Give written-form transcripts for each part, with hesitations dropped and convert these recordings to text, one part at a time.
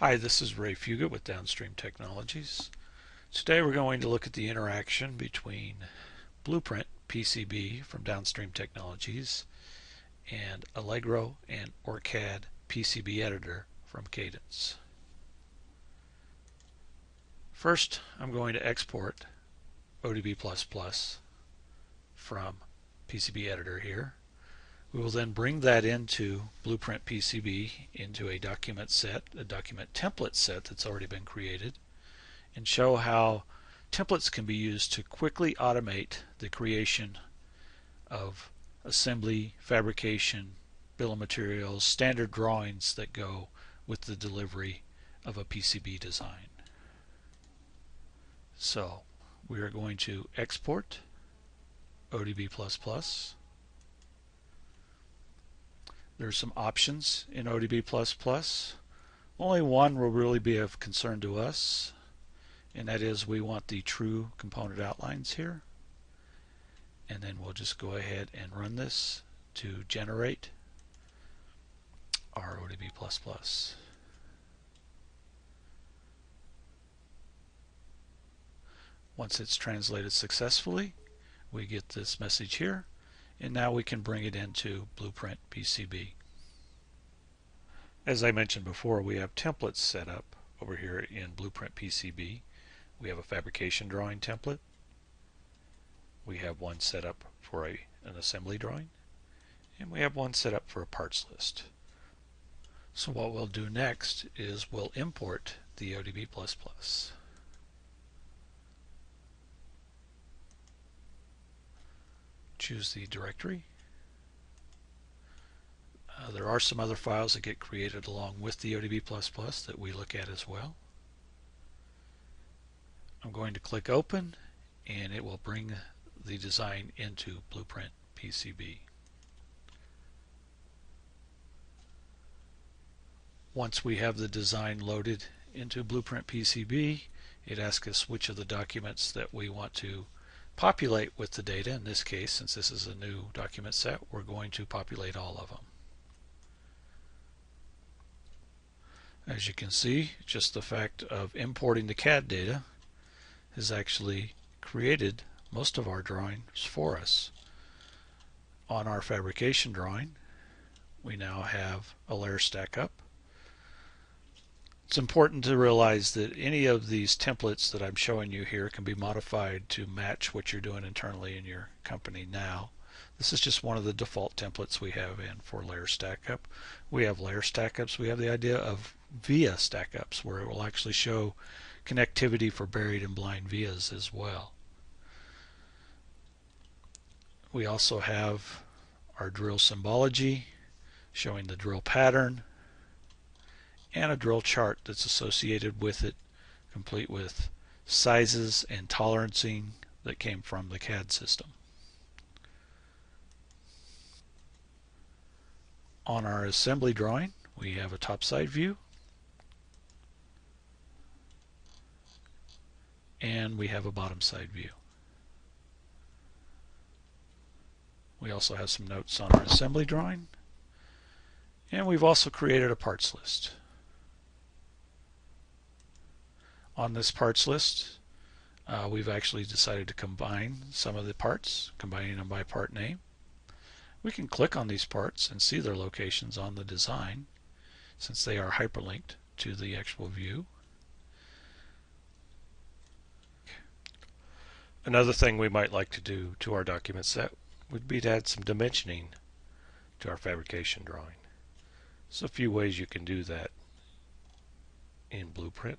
Hi, this is Ray Fugit with Downstream Technologies. Today we're going to look at the interaction between BluePrint PCB from Downstream Technologies and Allegro and Orcad PCB Editor from Cadence. First, I'm going to export ODB++ from PCB Editor here. We will then bring that into BluePrint PCB into a document set, a document template set that's already been created, and show how templates can be used to quickly automate the creation of assembly, fabrication, bill of materials, standard drawings that go with the delivery of a PCB design. So we are going to export ODB++. There's some options in ODB++. Only one will really be of concern to us, and that is we want the true component outlines here. And then we'll just go ahead and run this to generate our ODB++. Once it's translated successfully, we get this message here. And now we can bring it into BluePrint PCB. As I mentioned before, we have templates set up over here in BluePrint PCB. We have a fabrication drawing template. We have one set up for an assembly drawing. And we have one set up for a parts list. So what we'll do next is we'll import the ODB++. Choose the directory. There are some other files that get created along with the ODB++ that we look at as well. I'm going to click open and it will bring the design into BluePrint PCB. Once we have the design loaded into BluePrint PCB, it asks us which of the documents that we want to populate with the data. In this case, since this is a new document set, we're going to populate all of them. As you can see, just the fact of importing the CAD data has actually created most of our drawings for us. On our fabrication drawing, we now have a layer stack up. It's important to realize that any of these templates that I'm showing you here can be modified to match what you're doing internally in your company now. This is just one of the default templates we have in for layer stackup. We have layer stackups. We have the idea of via stackups where it will actually show connectivity for buried and blind vias as well. We also have our drill symbology showing the drill pattern, and a drill chart that's associated with it, complete with sizes and tolerancing that came from the CAD system. On our assembly drawing, we have a topside view, and we have a bottom side view. We also have some notes on our assembly drawing, and we've also created a parts list. On this parts list, we've actually decided to combine some of the parts, combining them by part name. We can click on these parts and see their locations on the design since they are hyperlinked to the actual view. Another thing we might like to do to our document set would be to add some dimensioning to our fabrication drawing. There's a few ways you can do that in BluePrint.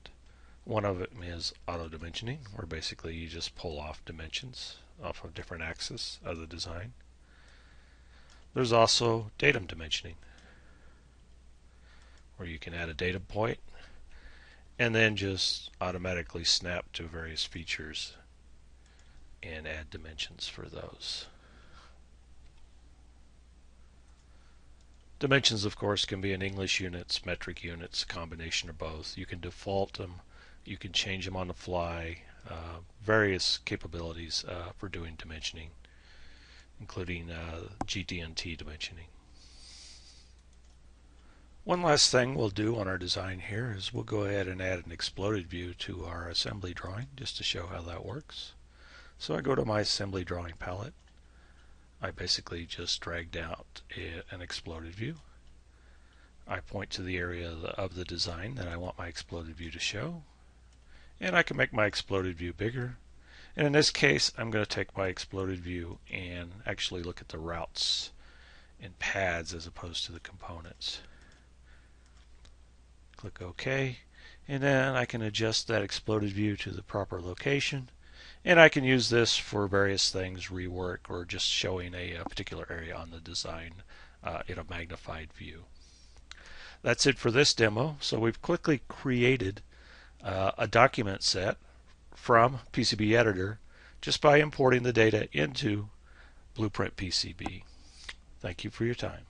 One of them is auto dimensioning, where basically you just pull off dimensions off of different axes of the design. There's also datum dimensioning, where you can add a data point and then just automatically snap to various features and add dimensions for those. Dimensions, of course, can be in English units, metric units, a combination of both. You can default them. You can change them on the fly, various capabilities for doing dimensioning, including GT&T dimensioning. One last thing we'll do on our design here is we'll go ahead and add an exploded view to our assembly drawing just to show how that works. So I go to my assembly drawing palette. I basically just dragged out an exploded view. I point to the area of the design that I want my exploded view to show, and I can make my exploded view bigger. And in this case, I'm going to take my exploded view and actually look at the routes and pads as opposed to the components. Click OK, and then I can adjust that exploded view to the proper location, and I can use this for various things, rework, or just showing a particular area on the design in a magnified view. That's it for this demo. So we've quickly created a document set from PCB Editor just by importing the data into BluePrint PCB. Thank you for your time.